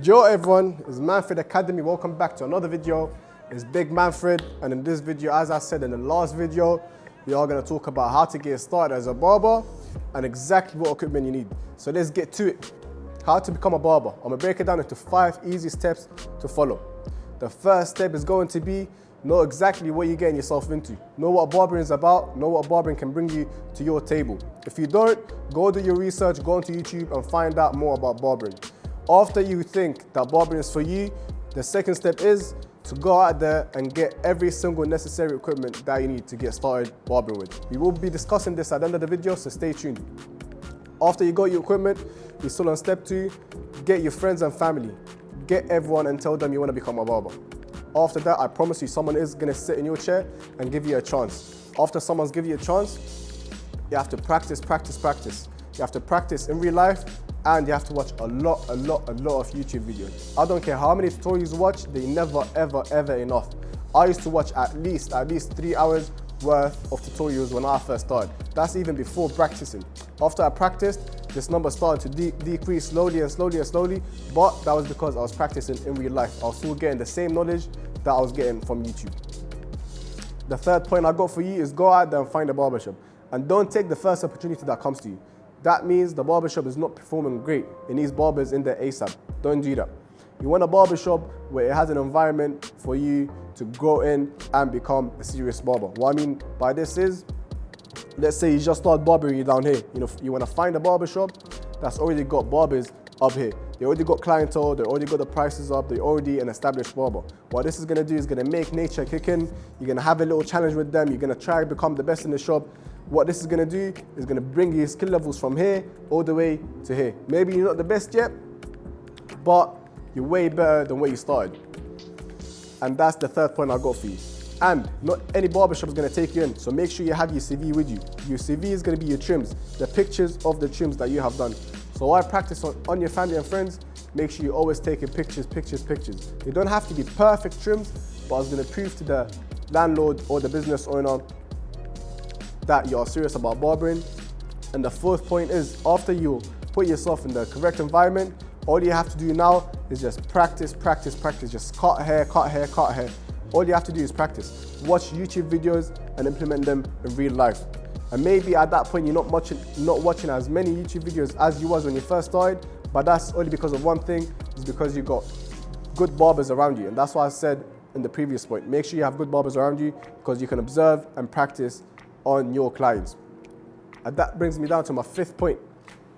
Yo everyone, it's Manfred Academy. Welcome back to another video. It's Big Manfred, and in this video, as I said in the last video, we are going to talk about how to get started as a barber and exactly what equipment you need. So let's get to it. How to become a barber. I'm going to break it down into 5 easy steps to follow. The first step is going to be know exactly what you're getting yourself into. Know what barbering is about, know what barbering can bring you to your table. If you don't, go do your research, go onto YouTube and find out more about barbering. After you think that barbering is for you, the second step is to go out there and get every single necessary equipment that you need to get started barbering with. We will be discussing this at the end of the video, so stay tuned. After you got your equipment, you're still on step 2, get your friends and family. Get everyone and tell them you want to become a barber. After that, I promise you someone is going to sit in your chair and give you a chance. After someone's give you a chance, you have to practice. You have to practice in real life, and you have to watch a lot of YouTube videos. I don't care how many tutorials you watch, they never ever enough. I used to watch at least 3 hours worth of tutorials when I first started. That's even before practicing. After I practiced, this number started to decrease slowly, but that was because I was practicing in real life. I was still getting the same knowledge that I was getting from YouTube. The third point I got for you is go out there and find a barbershop. And don't take the first opportunity that comes to you. That means the barbershop is not performing great. It needs barbers in there ASAP. Don't do that. You want a barbershop where it has an environment for you to go in and become a serious barber. What I mean by this is, let's say you just start barbering down here. You want to find a barbershop that's already got barbers up here. They already got clientele, they already got the prices up, they're already an established barber. What this is going to do is going to make nature kick in. You're going to have a little challenge with them. You're going to try to become the best in the shop. What this is going to do is going to bring your skill levels from here all the way to here. Maybe you're not the best yet, but you're way better than where you started. And that's the third point I got for you. And not any barbershop is going to take you in, so make sure you have your CV with you. Your CV is going to be your trims, the pictures of the trims that you have done. So while practice on your family and friends, make sure you're always taking pictures. They don't have to be perfect trims, but it's going to prove to the landlord or the business owner that you are serious about barbering. And the fourth point is, after you put yourself in the correct environment, all you have to do now is just practice. Just cut hair. All you have to do is practice. Watch YouTube videos and implement them in real life. And maybe at that point you're not watching as many YouTube videos as you was when you first started, but that's only because of one thing, is because you got good barbers around you. And that's why I said in the previous point, make sure you have good barbers around you, because you can observe and practice on your clients. And that brings me down to my fifth point.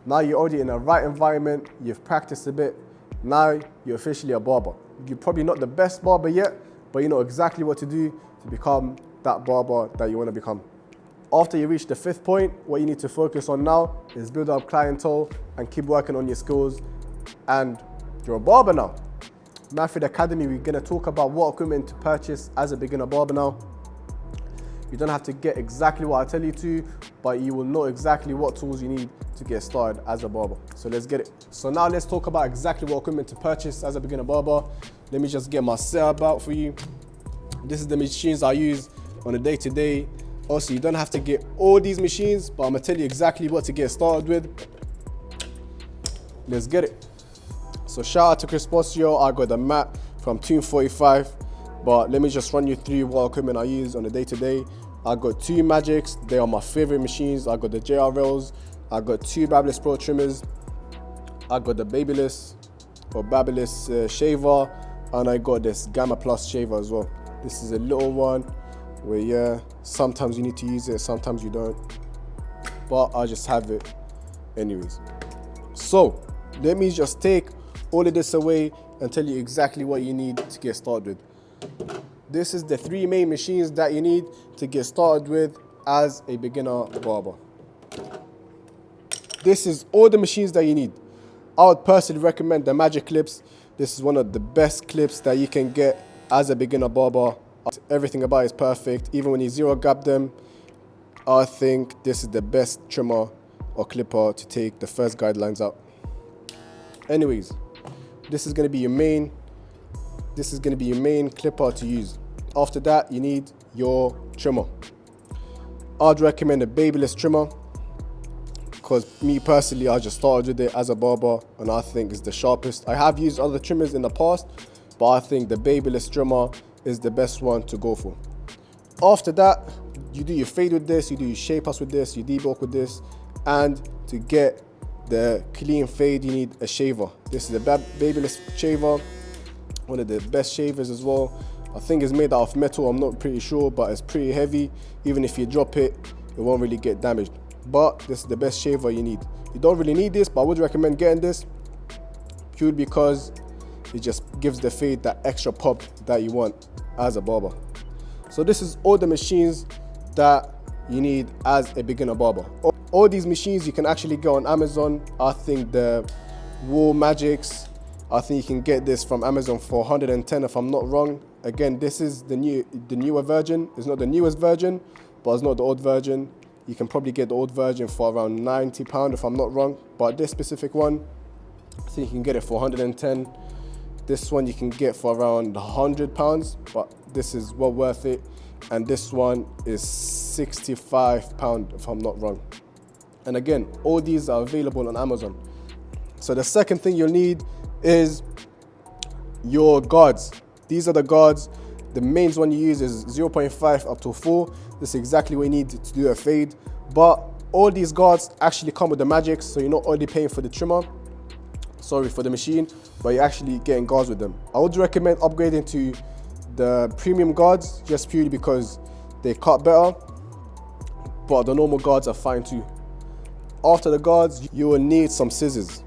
Now you're already in the right environment, you've practiced a bit, now you're officially a barber. You're probably not the best barber yet, but you know exactly what to do to become that barber that you want to become. After you reach the fifth point, what you need to focus on now is build up clientele and keep working on your skills, and you're a barber now. Manfred Academy, we're going to talk about what equipment to purchase as a beginner barber now. You don't have to get exactly what I tell you to, but you will know exactly what tools you need to get started as a barber. So let's get it. So now let's talk about exactly what equipment to purchase as a beginner barber. Let me just get my setup out for you. This is the machines I use on a day-to-day. Also, you don't have to get all these machines, but I'm gonna tell you exactly what to get started with. Let's get it. So shout out to Chris Bosio. I got the mat from Tune 45. But let me just run you through what equipment I use on a day-to-day. I got 2 Magics, they are my favorite machines. I got the JRLs, I got 2 Babyliss Pro trimmers, I got the Babyliss or Babyliss shaver, and I got this Gamma Plus shaver as well. This is a little one where sometimes you need to use it, sometimes you don't, but I just have it anyways. So let me just take all of this away and tell you exactly what you need to get started with. This is the 3 main machines that you need to get started with as a beginner barber. This is all the machines that you need. I would personally recommend the Magic Clips. This is one of the best clips that you can get as a beginner barber. Everything about it is perfect. Even when you zero gap them, I think this is the best trimmer or clipper to take the first guidelines out. Anyways, this is going to be your main clipper to use. After that, you need your trimmer. I'd recommend a Babyliss trimmer, because me personally, I just started with it as a barber and I think it's the sharpest. I have used other trimmers in the past, but I think the babyless trimmer is the best one to go for. After that, you do your fade with this, you do your shape ups with this, you debulk with this, and to get the clean fade, you need a shaver. This is a babyless shaver, one of the best shavers as well. I think it's made out of metal, I'm not pretty sure, but it's pretty heavy. Even if you drop it, it won't really get damaged. But this is the best shaver you need. You don't really need this, but I would recommend getting this purely because it just gives the fade that extra pop that you want as a barber. So this is all the machines that you need as a beginner barber. All these machines you can actually get on Amazon. I think the Wool Magics, I think you can get this from Amazon for 110 if I'm not wrong. Again, this is the newer version. It's not the newest version, but it's not the old version. You can probably get the old version for around £90 if I'm not wrong. But this specific one, I think you can get it for 110. This one you can get for around £100, but this is well worth it. And this one is £65 if I'm not wrong. And again, all these are available on Amazon. So the second thing you'll need is your guards. These are the guards. The main one you use is 0.5 up to 4. This is exactly what you need to do a fade. But all these guards actually come with the magics, so you're not only paying for the trimmer, for the machine, but you're actually getting guards with them. I would recommend upgrading to the premium guards just purely because they cut better, but the normal guards are fine too. After the guards, you will need some scissors.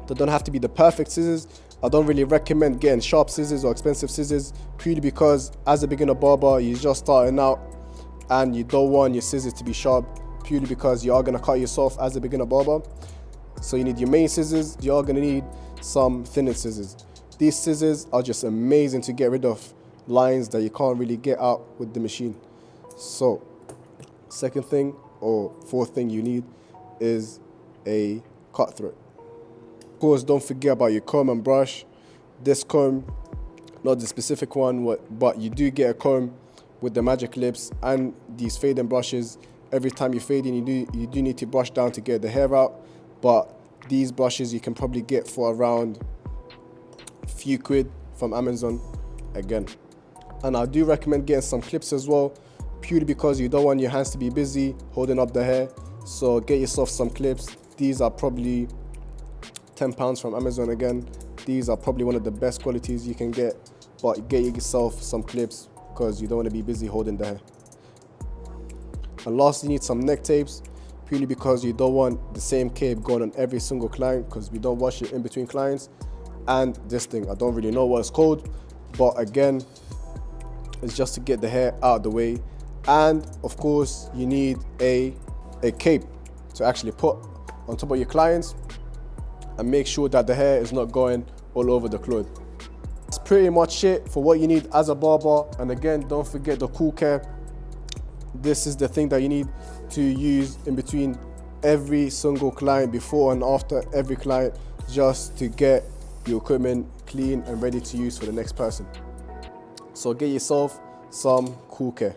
They don't have to be the perfect scissors. I don't really recommend getting sharp scissors or expensive scissors purely because as a beginner barber, you're just starting out and you don't want your scissors to be sharp purely because you are going to cut yourself as a beginner barber. So you need your main scissors. You are going to need some thinning scissors. These scissors are just amazing to get rid of lines that you can't really get out with the machine. So second thing or fourth thing you need is a cutthroat. Of course, don't forget about your comb and brush. This comb, not the specific one, but you do get a comb with the magic lips and these fading brushes. Every time you're fading, you do need to brush down to get the hair out. But these brushes you can probably get for around a few quid from Amazon again. And I do recommend getting some clips as well, purely because you don't want your hands to be busy holding up the hair. So get yourself some clips. These are probably £10 from Amazon again. These are probably one of the best qualities you can get, but get yourself some clips because you don't want to be busy holding the hair. And lastly, you need some neck tapes, purely because you don't want the same cape going on every single client because we don't wash it in between clients. And this thing, I don't really know what it's called, but again, it's just to get the hair out of the way. And of course, you need a cape to actually put on top of your clients and make sure that the hair is not going all over the cloth. That's pretty much it for what you need as a barber. And again, don't forget the cool care. This is the thing that you need to use in between every single client, before and after every client, just to get your equipment clean and ready to use for the next person. So get yourself some cool care.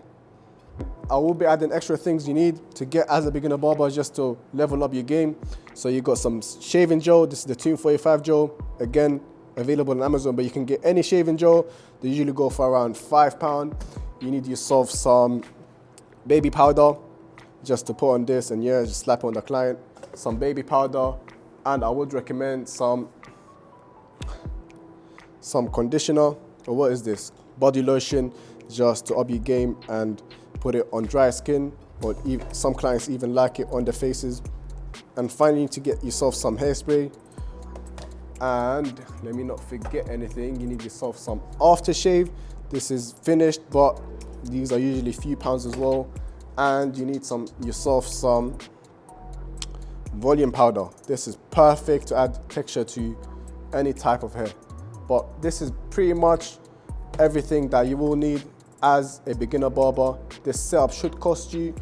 I will be adding extra things you need to get as a beginner barber just to level up your game. So you got some shaving gel. This is the Tune 45 gel. Again, available on Amazon, but you can get any shaving gel. They usually go for around £5. You need yourself some baby powder just to put on this, and yeah, just slap on the client. Some baby powder, and I would recommend some conditioner, or what is this? Body lotion, just to up your game and put it on dry skin, or some clients even like it on their faces. And finally, to get yourself some hairspray. And let me not forget anything, you need yourself some aftershave. This is finished, but these are usually a few pounds as well. And you need yourself some volume powder. This is perfect to add texture to any type of hair. But this is pretty much everything that you will need as a beginner barber. This setup should cost you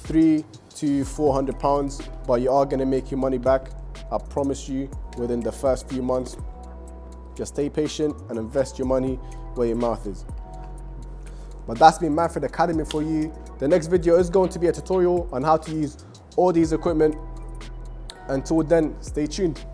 £300 to £400, but you are going to make your money back, I promise you, within the first few months. Just stay patient and invest your money where your mouth is. But that's been Manfred Academy for you. The next video is going to be a tutorial on how to use all these equipment Until then, stay tuned.